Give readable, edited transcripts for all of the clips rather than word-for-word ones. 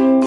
Hello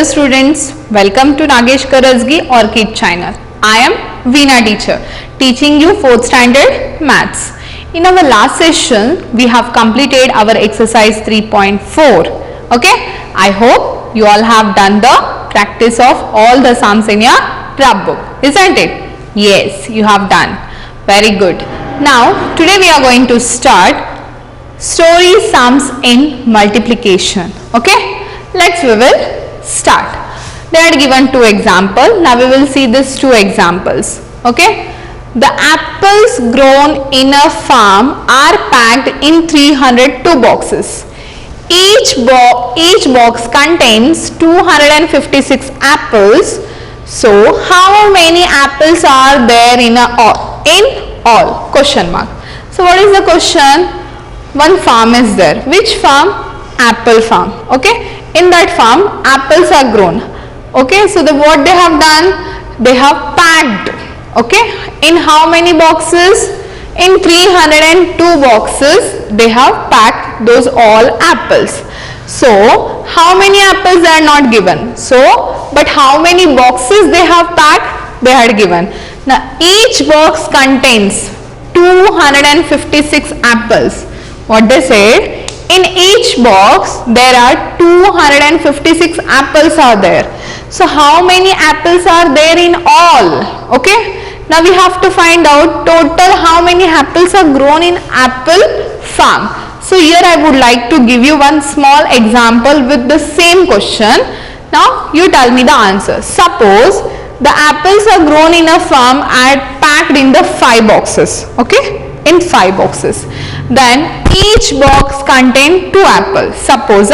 students, welcome to Nagesh Karasgi Orchid channel. I am Veena teacher, teaching you 4th standard maths. In our last session, we have completed our exercise 3.4. Okay, I hope you all have done the practice of all the sums in your rub book, isn't it? Yes, you have done. Very good. Now, today we are going to start story sums in multiplication. Okay, we will start. They are given 2 examples. Now we will see these 2 examples. Okay, the apples grown in a farm are packed in 302 boxes. Each box contains 256 apples. So how many apples are there in all? Question mark. So what is the question? One farm is there. Which farm? Apple farm. Okay, in that farm apples are grown. Okay, so what they have done? They have packed. Okay, in how many boxes? In 302 boxes they have packed those all apples. So how many apples they are not given, so but how many boxes they have packed they had given. Now each box contains 256 apples. What they said, in each box there are 256 apples are there. So how many apples are there in all? Okay, now we have to find out total how many apples are grown in apple farm. So here I would like to give you one small example with the same question. Now you tell me the answer. Suppose the apples are grown in a farm and packed in the 5 boxes. Okay, in 5 boxes. Then each box contain 2 apples. Suppose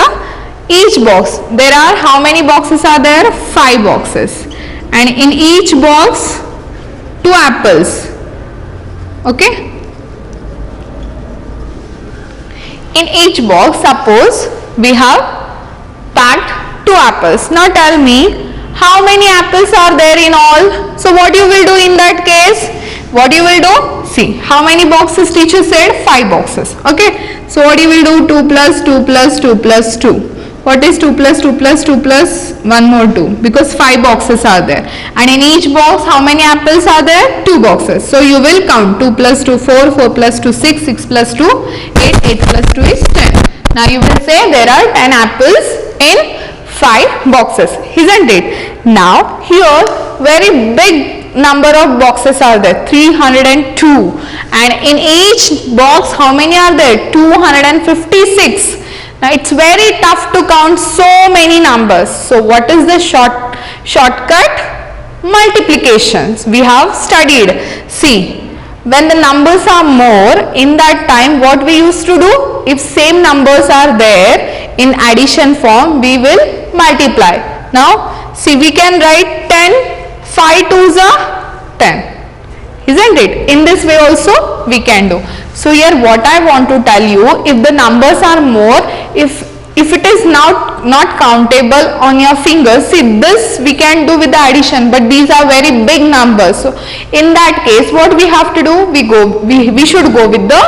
each box, there are how many boxes are there? 5 boxes, and in each box 2 apples. Okay, in each box suppose we have packed 2 apples. Now tell me how many apples are there in all. So what you will do in that case? What you will do? See, how many boxes teacher said? 5 boxes. Okay, so what you will do? 2 plus 2 plus 2 plus 2. What is 2 plus 2 plus 2 plus 1 more 2? Because 5 boxes are there, and in each box how many apples are there? 2 boxes. So you will count 2 plus 2 4, 4 plus 2 6, 6 plus 2 8, 8 plus 2 is 10. Now you will say there are 10 apples in 5 boxes, isn't it? Now here very big number of boxes are there, 302, and in each box how many are there? 256. Now it's very tough to count so many numbers. So what is the shortcut? Multiplications. We have studied. See, when the numbers are more, in that time what we used to do? If same numbers are there in addition form, we will multiply. Now see, we can write 10, 5 2s are 10, isn't it? In this way also we can do. So here what I want to tell you, if the numbers are more, if it is not countable on your fingers, see this we can do with the addition, but these are very big numbers. So in that case what we have to do? We should go with the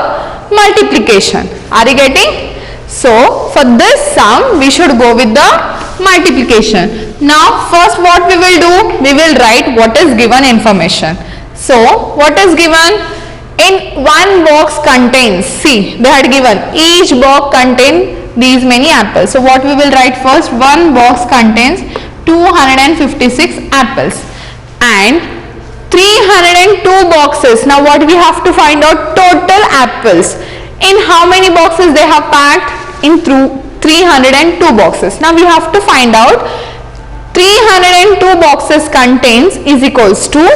multiplication. Are you getting? So for this sum we should go with the multiplication. Now first what we will do? We will write what is given information. So what is given? In one box contains, see they had given each box contain these many apples. So what we will write first? One box contains 256 apples and 302 boxes. Now what we have to find out? Total apples. In how many boxes they have packed? In 302 boxes. Now we have to find out 302 boxes contains is equals to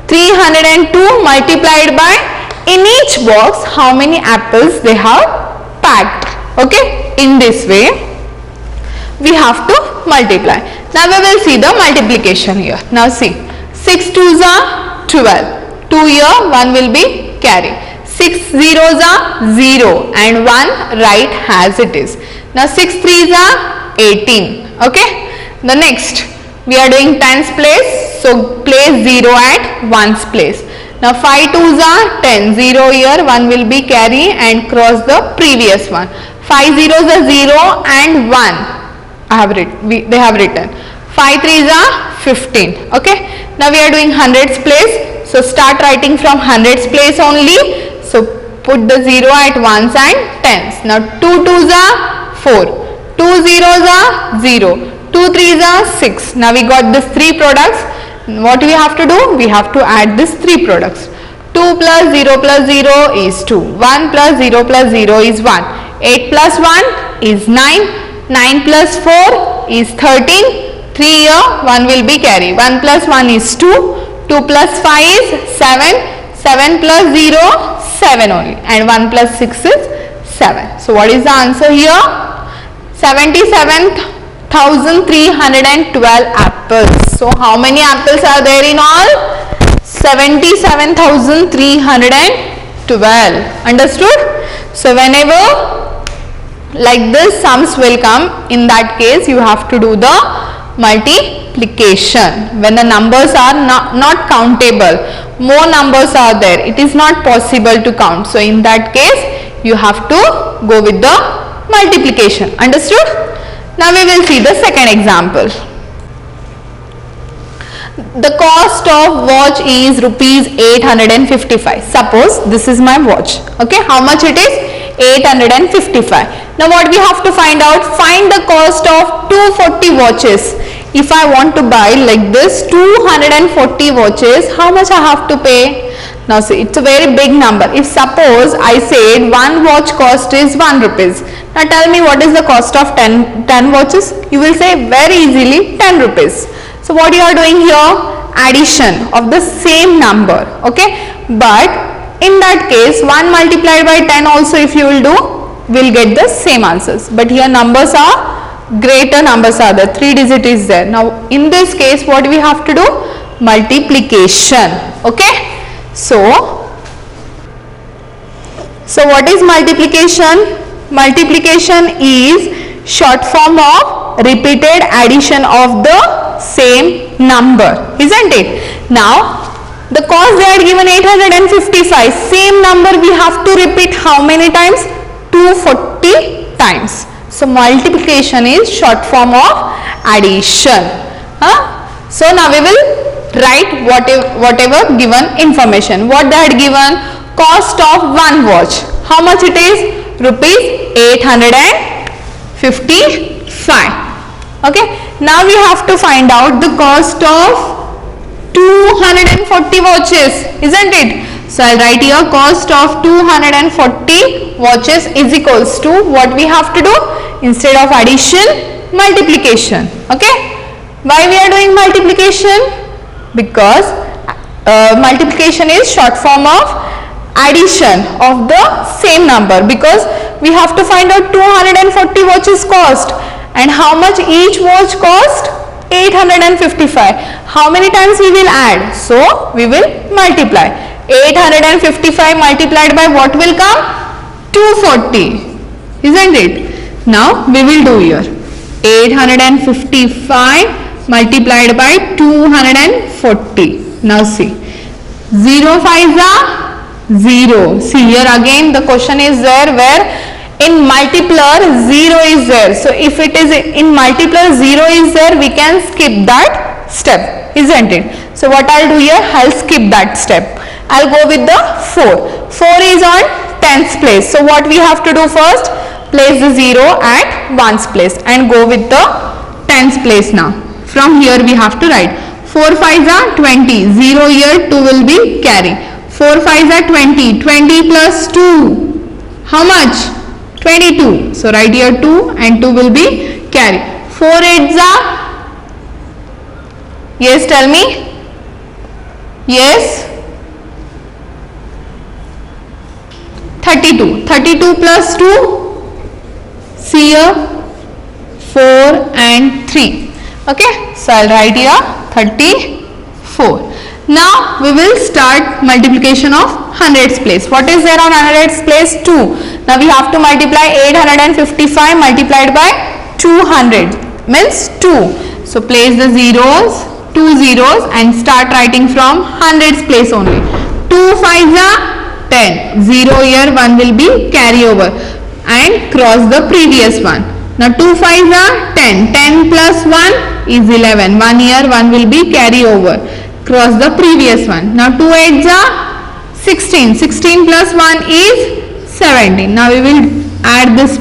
302 multiplied by in each box how many apples they have packed. Okay, in this way we have to multiply. Now we will see the multiplication here. Now see, 6 2s are 12, 2 here 1 will be carry, 6 zeros are 0 and 1 right as it is. Now 6 3s are 18. Okay. The next we are doing tens place, so place 0 at ones place. Now 5 2s are 10, 0 here, 1 will be carry and cross the previous one. 5 zeros are 0 and 1 they have written. 5 3s are 15. Okay. Now we are doing hundreds place, so start writing from hundreds place only. So put the 0 at ones and tens. Now 2 2s are 4, 2 zeros are 0, 2 3s are 6. Now we got these 3 products. What we have to do? We have to add these 3 products. 2 plus 0 is 2, 1 plus 0 is 1, 8 plus 1 is 9, 9 plus 4 is 13, 3 here, 1 will be carry, 1 plus 1 is 2, 2 plus 5 is 7, 7 plus 0, 7 only, and 1 plus 6 is 7. So what is the answer here? 77,312 apples. So how many apples are there in all? 77,312. Understood? So whenever like this sums will come, in that case you have to do the multiplication. When the numbers are not countable, more numbers are there, it is not possible to count. So in that case you have to go with the multiplication. Understood? Now we will see the second example. The cost of watch is rupees 855. Suppose this is my watch. Okay, how much it is? 855. Now what we have to find out? Find the cost of 240 watches. If I want to buy like this 240 watches, how much I have to pay? Now see, it's a very big number. If suppose I said one watch cost is 1 rupees. Now tell me what is the cost of 10 watches? You will say very easily 10 rupees. So what you are doing here? Addition of the same number. Okay. But in that case 1 multiplied by 10 also if you will do, will get the same answers. But here numbers are greater, numbers are there, 3 digit is there. Now in this case what we have to do? Multiplication. Okay. So what is multiplication? Multiplication is short form of repeated addition of the same number, isn't it? Now the cost they are given 855, same number we have to repeat how many times? 240 times. So multiplication is short form of addition. So now we will write whatever given information. What they had given? Cost of one watch. How much it is? Rupees 855. Okay. Now we have to find out the cost of 240 watches, isn't it? So I'll write here cost of 240 watches is equals to what we have to do? Instead of addition, multiplication. Okay. Why we are doing multiplication? Because multiplication is short form of addition of the same number, because we have to find out 240 watches cost and how much each watch cost? 855. How many times we will add? So we will multiply. 855 multiplied by what will come? 240, isn't it? Now we will do here 855 multiplied by 240. Now see, 0 5s are 0. See here again the question is there where in multipler 0 is there. So if it is in multipler 0 is there, we can skip that step, isn't it? So what I'll do here, I'll skip that step. I'll go with the 4. 4 is on tens place. So what we have to do first? Place the 0 at ones place and go with the tens place now. From here we have to write 4 5s are 20, 0 here, 2 will be carry. 4 5s are 20, 20 plus 2, how much? 22. So write here 2 and 2 will be carry. 4 8s are, yes, tell me, yes, 32. 32 plus 2, see here 4 and 3. Okay, so I'll write here 34. Now we will start multiplication of hundreds place. What is there on hundreds place? 2. Now we have to multiply 855 multiplied by 200 means 2. So place the zeros, 2 zeros and start writing from hundreds place only. 2 5s are 10. 0 here 1 will be carry over and cross the previous one. Now 2 5s are 10. 10 plus 1 is 11. 1 here 1 will be carry over. Cross the previous one. Now 2 8s are 16. 16 plus 1 is 17. Now we will add this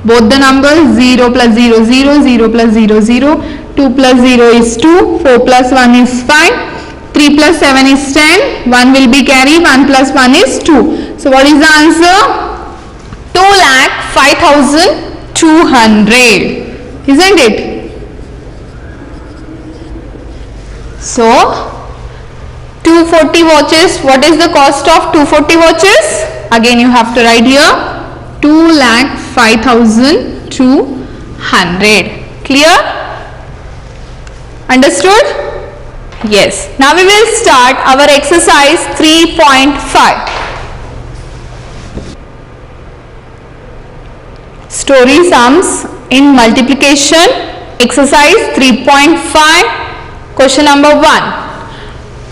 both the numbers. 0 plus 0 0, 0 plus 0 0, 2 plus 0 is 2, 4 plus 1 is 5, 3 plus 7 is 10, 1 will be carry, 1 plus 1 is 2. So what is the answer? 2,05,200, isn't it? So 240 watches, what is the cost of 240 watches? Again you have to write here 2,05,200. Clear? Understood? Yes. Now we will start our exercise 3.5. Story sums in multiplication. Exercise 3.5. Question number 1.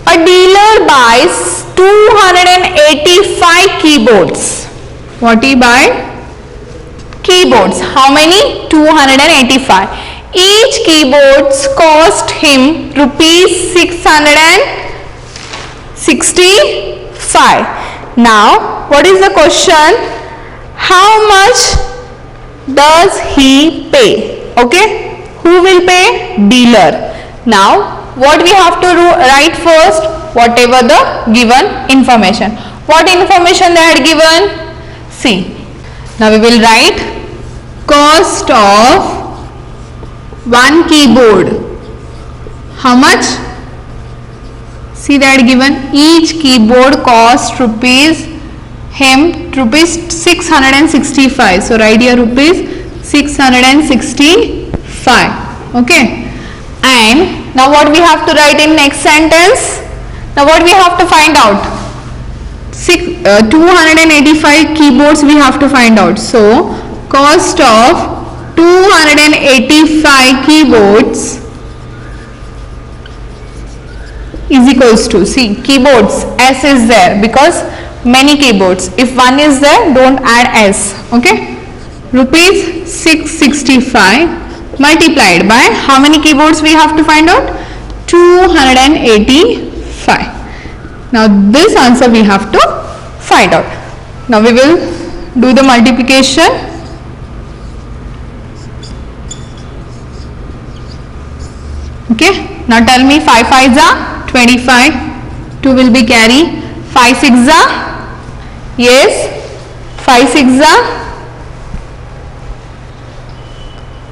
A dealer buys 285 keyboards. What he buy? Keyboards. How many? 285. Each keyboards cost him rupees 665. Now, what is the question? How much does he pay? Okay, who will pay? Dealer. Now what we have to write first? Whatever the given information. What information they had given? See, now we will write cost of one keyboard. How much? See, they had given each keyboard cost rupees 665. So write here rupees 665. Okay. And now what we have to write in next sentence? Now what we have to find out? 285 keyboards we have to find out. So cost of 285 keyboards is equals to, see, keyboards, S is there because many keyboards. If one is there, don't add S. Okay. Rupees 665 multiplied by how many keyboards we have to find out? 285. Now this answer we have to find out. Now we will do the multiplication. Okay. Now tell me, 5 5s are 25. 2 will be carry. 5 6s are, yes, 5 6s are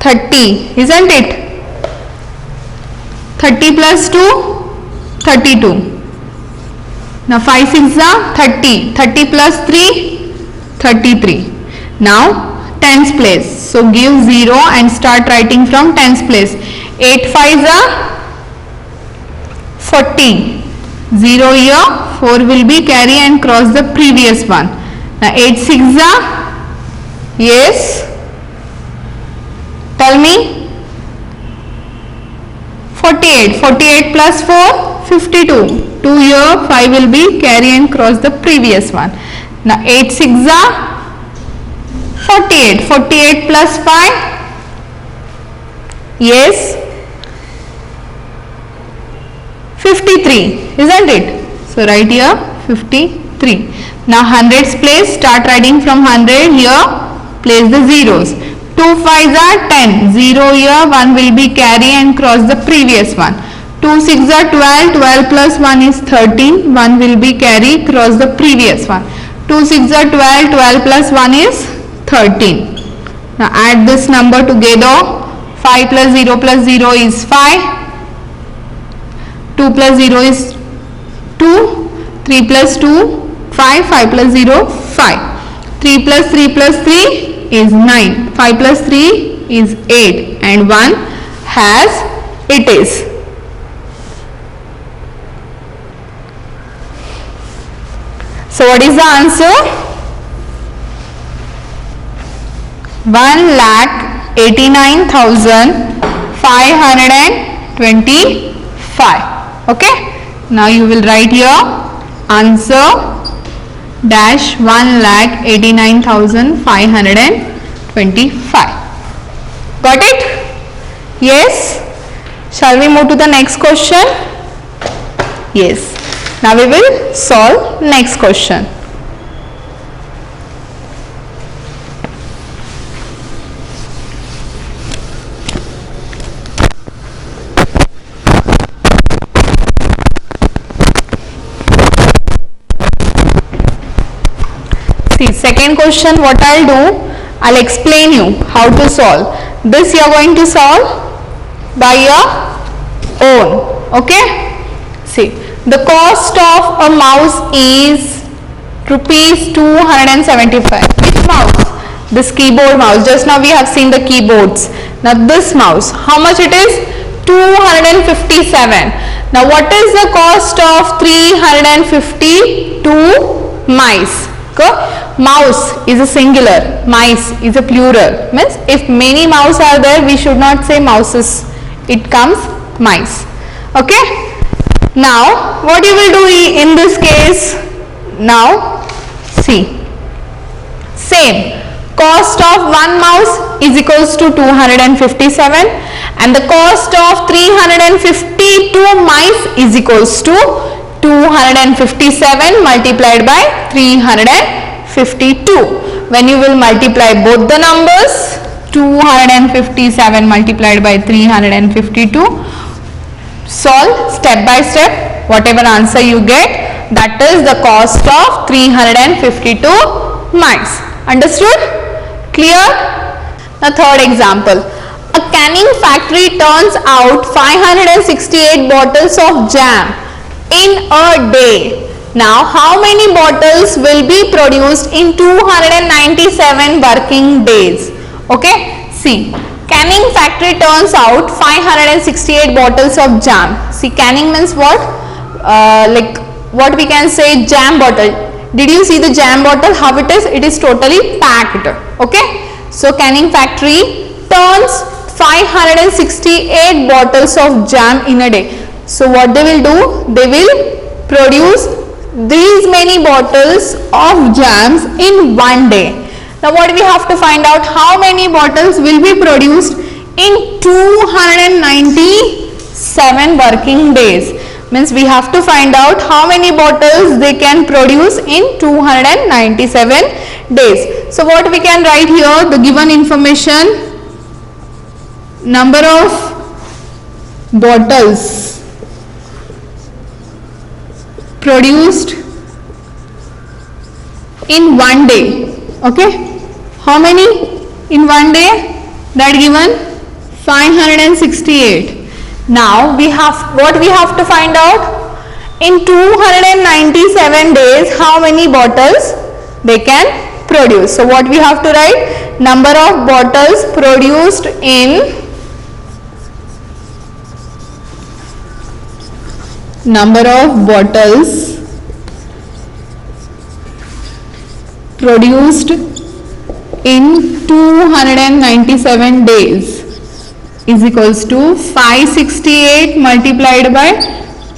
30, isn't it? 30 plus 2, 32. Now 5 6s are 30. 30 plus 3, 33. Now tens place. So give 0 and start writing from tens place. 8 5s are 40. 0 here, 4 will be carry and cross the previous one. Now 8 6s are, yes, tell me, 48. 48 plus 4, 52. 2 here, 5 will be carry and cross the previous one. Now 8 6s are 48. 48 plus 5, yes, 53, isn't it? So write here 53. Now hundreds place, start writing from 100. Here place the zeros. 2 5s are 10. 0 here, 1 will be carry and cross the previous one. 2 6s are 12. 12 plus 1 is 13. 1 will be carry, cross the previous one. 2 6s are 12. 12 plus 1 is 13. Now add this number together. 5 plus 0 is 5. 2 plus 0 is 2. 3 plus 2, 5. 5 plus 0, 5. 3 plus 3 is 9. 5 plus 3 is 8. And 1 has it is. So what is the answer? 1,89,525. Okay, now you will write your answer dash 1,89,525. Got it? Yes. Shall we move to the next question? Yes. Now we will solve next question. See, second question, what I'll do, I'll explain you how to solve. This you are going to solve by your own. Okay? See, the cost of a mouse is rupees 275. Which mouse? This keyboard mouse. Just now we have seen the keyboards. Now this mouse, how much it is? 257. Now what is the cost of 352 mice? Mouse is a singular, mice is a plural. Means if many mouse are there, we should not say mouses. It comes mice. Okay? Now what you will do in this case? Now see, same cost of one mouse is equals to 257 and the cost of 352 mice is equals to 257 multiplied by 352. When you will multiply both the numbers, 257 multiplied by 352, solve step by step. Whatever answer you get, that is the cost of 352 mice. Understood? Clear? The third example. A canning factory turns out 568 bottles of jam in a day. Now how many bottles will be produced in 297 working days? Okay, see, canning factory turns out 568 bottles of jam. See, canning means what? Like what we can say, jam bottle. Did you see the jam bottle, how it is? It is totally packed. Okay, so canning factory turns 568 bottles of jam in a day. So what they will do, they will produce these many bottles of jams in one day. Now what we have to find out, how many bottles will be produced in 297 working days. Means we have to find out how many bottles they can produce in 297 days. So what we can write here, the given information, number of bottles produced in one day. Okay, how many in one day? That given 568. Now we have, what we have to find out, in 297 days how many bottles they can produce. So what we have to write, number of bottles produced in number of bottles produced in 297 days is equals to 568 multiplied by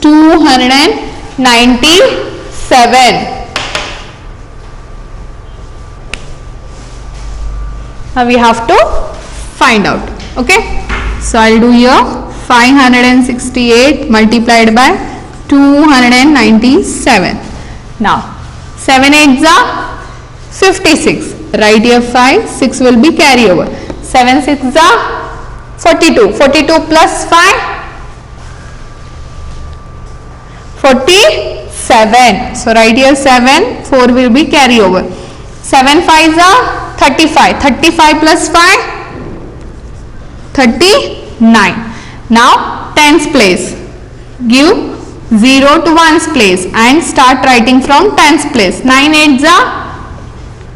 297. Now we have to find out. Okay, so I'll do here 568 multiplied by 297. Now 7 8s are 56. Write here 5, 6 will be carry over. 7 6s are 42. 42 plus 5, 47. So write here 7, 4 will be carry over. 7 5s are 35. 35 plus 5, 39. Now tens place. Give 0 to 1's place and start writing from tens place. 9 8s are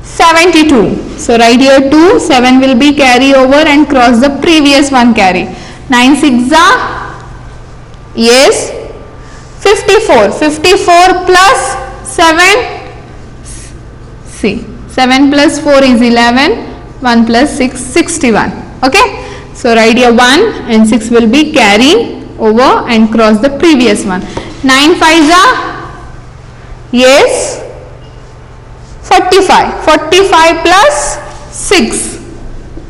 72. So write here 2, 7 will be carry over and cross the previous one carry. 9 6s are, yes, 54. 54 plus 7, See, 7 plus 4 is 11, 1 plus 6, 61. Okay, so write here 1 and 6 will be carry over and cross the previous one. 9 5s are, yes, 45. 45 plus 6.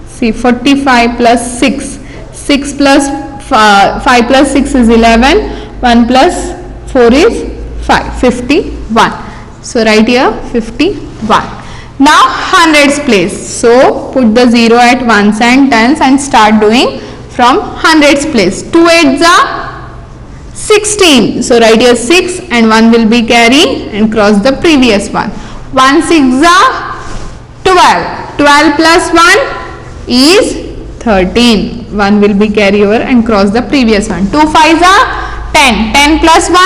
See, 45 plus 6. 6 plus 5 plus 6 is 11. 1 plus 4 is 5. 51. So write here 51. Now hundreds place. So put the 0 at ones and tens and start doing from hundreds place. 2 8s are 16. So write here 6 and 1 will be carry and cross the previous one. 1 6s are 12. 12 plus 1 is 13. 1 will be carry over and cross the previous one. 2 5s are 10. 10 plus 1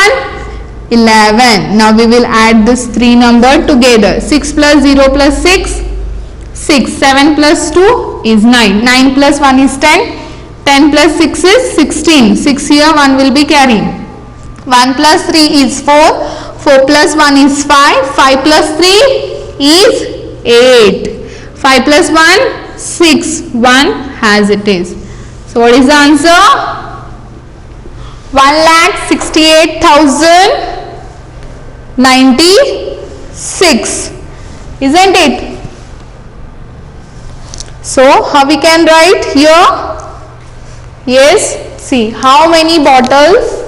11. Now we will add this 3 number together. 6 plus 0 plus 6 6. 7 plus 2 is 9. 9 plus 1 is 10. 10 plus 6 is 16. 6 here 1 will be carrying. 1 plus 3 is 4. 4 plus 1 is 5. 5 plus 3 is 8. 5 plus 1 6. 1 as it is. So what is the answer? 1,68,096, isn't it? So how we can write here? Yes, see how many bottles?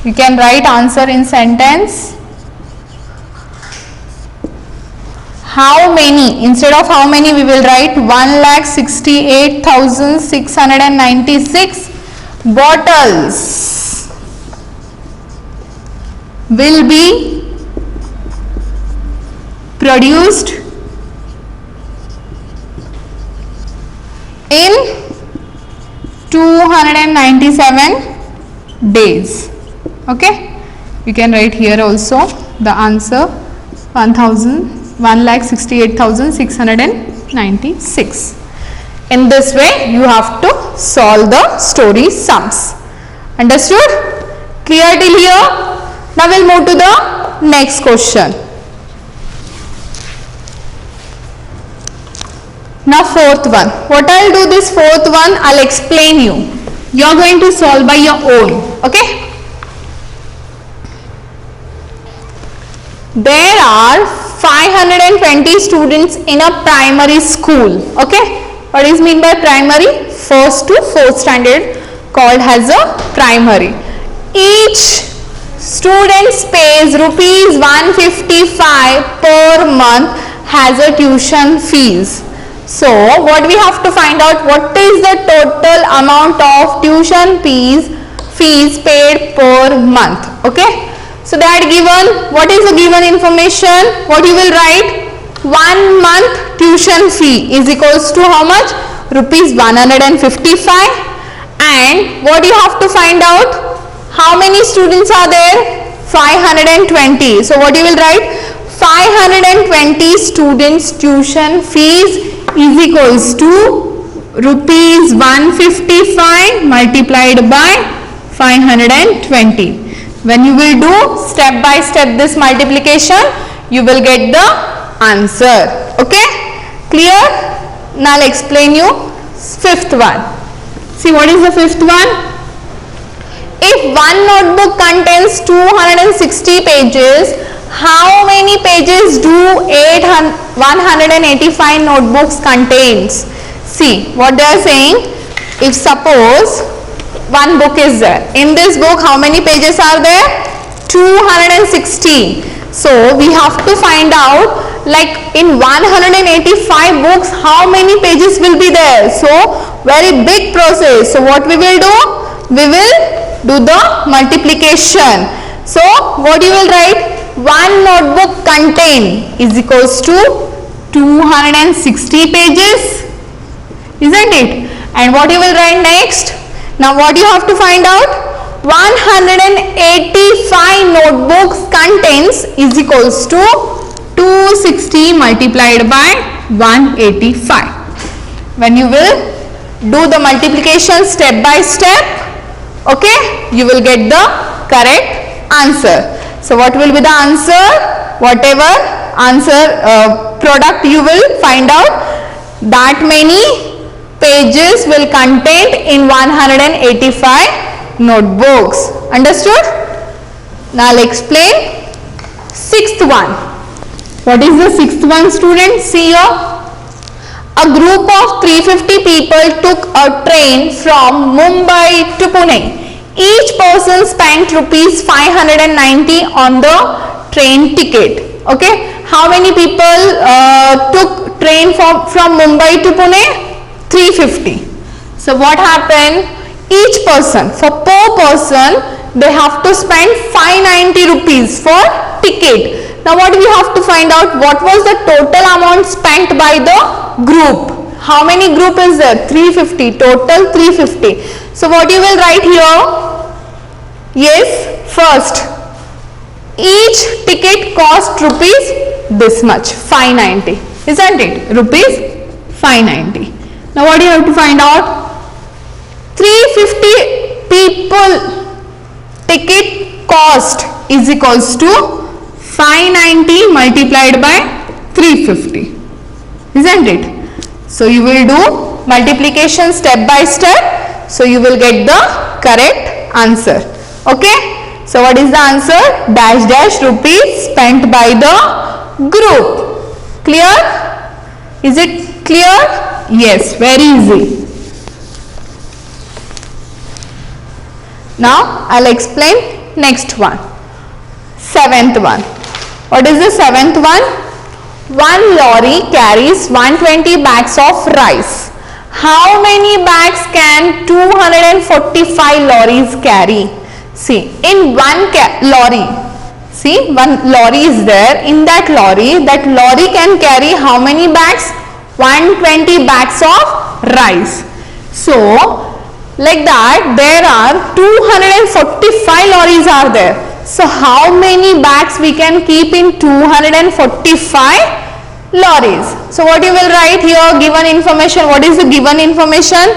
You can write answer in sentence. How many? Instead of how many we will write 1,68,696 bottles will be produced in 297 days. Okay, you can write here also the answer 1,68,696. In this way you have to solve the story sums. Understood? Clear till here? Now we'll move to the next question. Now fourth one. What I'll do this fourth one, I'll explain you. You are going to solve by your own. Okay? There are 520 students in a primary school. Okay, what is mean by primary? First to fourth standard called as a primary. Each student pays rupees 155 per month as a tuition fees. So what we have to find out, what is the total amount of tuition fees paid per month. Okay, so that given, what is the given information? What you will write? 1 month tuition fee is equals to how much? Rupees 155. And what you have to find out? How many students are there? 520. So what you will write? 520 students tuition fees is equals to rupees 155 multiplied by 520. When you will do step by step this multiplication, you will get the answer. Okay, clear? Now I'll explain you fifth one. See, what is the fifth one? If one notebook contains 260 pages, how many pages do 185 notebooks contains? See what they are saying. If suppose one book is there, in this book how many pages are there? 260. So we have to find out, like in 185 books how many pages will be there. So very big process. So what we will do? We will do the multiplication. So what you will write? One notebook contain is equals to 260 pages, isn't it? And what you will write next? Now what you have to find out? 185 notebooks contains is equals to 260 multiplied by 185. When you will do the multiplication step by step, okay, you will get the correct answer. So what will be the answer? Whatever answer product you will find out, that many pages will contain in 185 notebooks. Understood? Now I'll explain sixth one. What is the sixth one, students? See here. A group of 350 people took a train from Mumbai to Pune. Each person spent rupees 590 on the train ticket. Okay, how many people took train from Mumbai to Pune? 350. So what happened? Each person, for per person, they have to spend 590 rupees for ticket. Now what we have to find out? What was the total amount spent by the group? How many group is there? 350. Total 350. So what you will write here? Yes, first, each ticket cost rupees this much, 590. Isn't it? Rupees 590. Now what do you have to find out? 350 people ticket cost is equals to 590 multiplied by 350. Isn't it? So you will do multiplication step by step. So you will get the correct answer. Okay. So what is the answer? Dash dash rupees spent by the group. Clear? Is it clear? Yes, very easy. Now I'll explain next one. Seventh one. What is the seventh one? One lorry carries 120 bags of rice. How many bags can 245 lorries carry? See, in one lorry, see, one lorry is there. In that lorry can carry how many bags? 120 bags of rice. So like that, there are 245 lorries are there. So how many bags we can keep in 245 lorries? So what you will write here? Given information. What is the given information?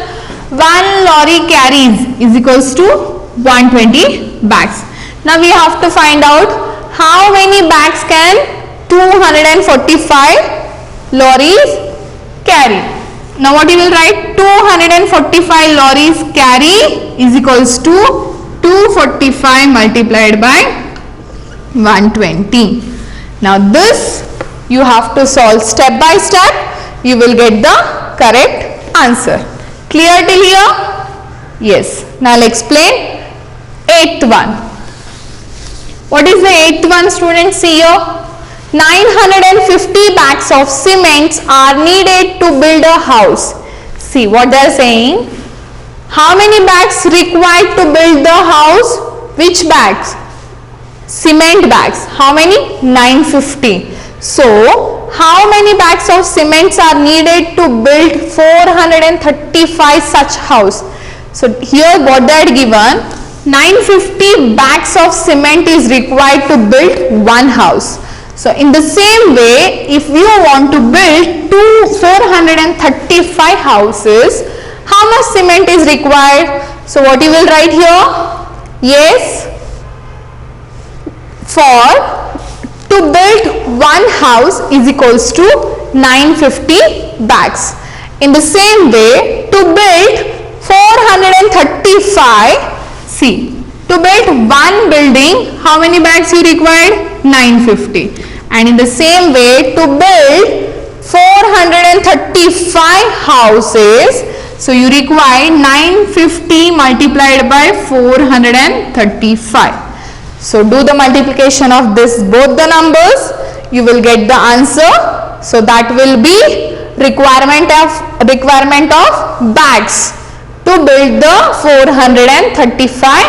One lorry carries is equals to 120 bags. Now we have to find out how many bags can 245 lorries carry. Now what you will write? 245 lorries carry is equals to 245 multiplied by 120. Now this you have to solve step by step. You will get the correct answer. Clear till here? Yes. Now I'll explain eighth one. What is the eighth one, students? See here. 950 bags of cements are needed to build a house. See what they are saying. How many bags required to build the house? Which bags? Cement bags. How many? 950. So how many bags of cements are needed to build 435 such house? So here what they are given, 950 bags of cement is required to build one house. So in the same way, if you want to build 435 houses, how much cement is required? So what you will write here? Yes, to build one house is equals to 950 bags. In the same way, to build 435, see, to build one building, how many bags you required? 950. And in the same way, to build 435 houses, so you require 950 multiplied by 435. So do the multiplication of this both the numbers, you will get the answer. So that will be requirement of bags to build the 435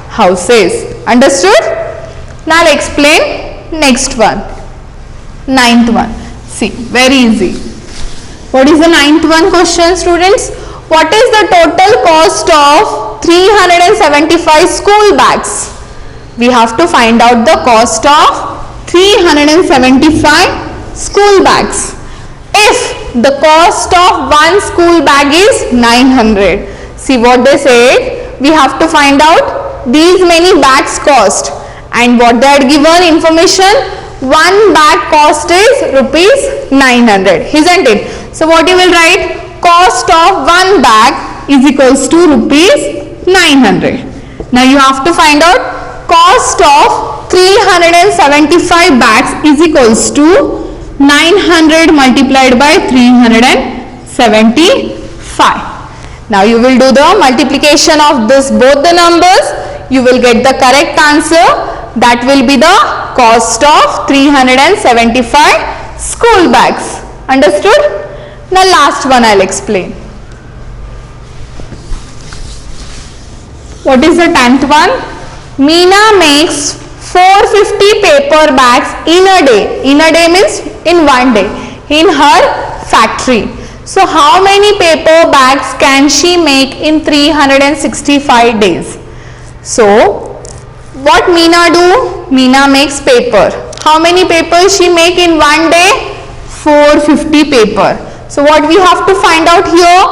houses. Understood? Now I'll explain next one. Ninth one. See, very easy. What is the ninth one question, students? What is the total cost of 375 school bags? We have to find out the cost of 375 school bags. If the cost of one school bag is 900. See what they said? We have to find out these many bags cost. and what they had given information, one bag cost is rupees 900, isn't it? So what you will write, cost of one bag is equals to rupees 900. Now you have to find out cost of 375 bags is equals to 900 multiplied by 375. Now you will do the multiplication of this both the numbers. You will get the correct answer. That will be the cost of 375 school bags. Understood? Now last one I'll explain. What is the 10th one? Meena makes 450 paper bags in a day. In a day means in one day in her factory. So how many paper bags can she make in 365 days? So what Meena do? Meena makes paper. How many papers she make in one day? 450 paper. So what we have to find out here?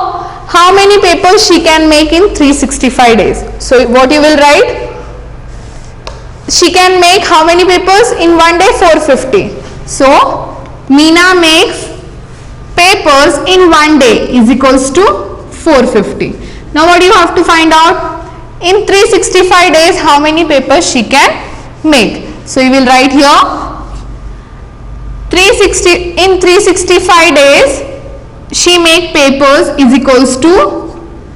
How many papers she can make in 365 days? So what you will write? She can make how many papers in one day? 450. So Meena makes papers in one day is equals to 450. Now what do you have to find out? In 365 days how many papers she can make? So you will write here in 365 days she make papers is equals to,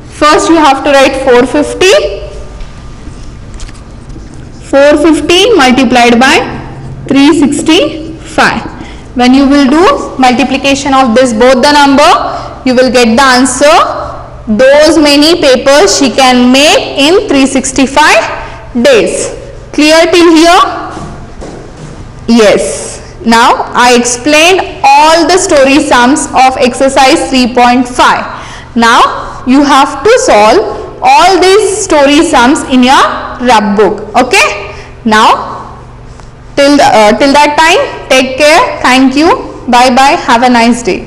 first you have to write 450 multiplied by 365. When you will do multiplication of this both the number, you will get the answer. Those many papers she can make in 365 days. Clear till here? Yes. Now I explained all the story sums of exercise 3.5. Now you have to solve all these story sums in your rub book. Okay? Now till that time, take care. Thank you. Bye bye. Have a nice day.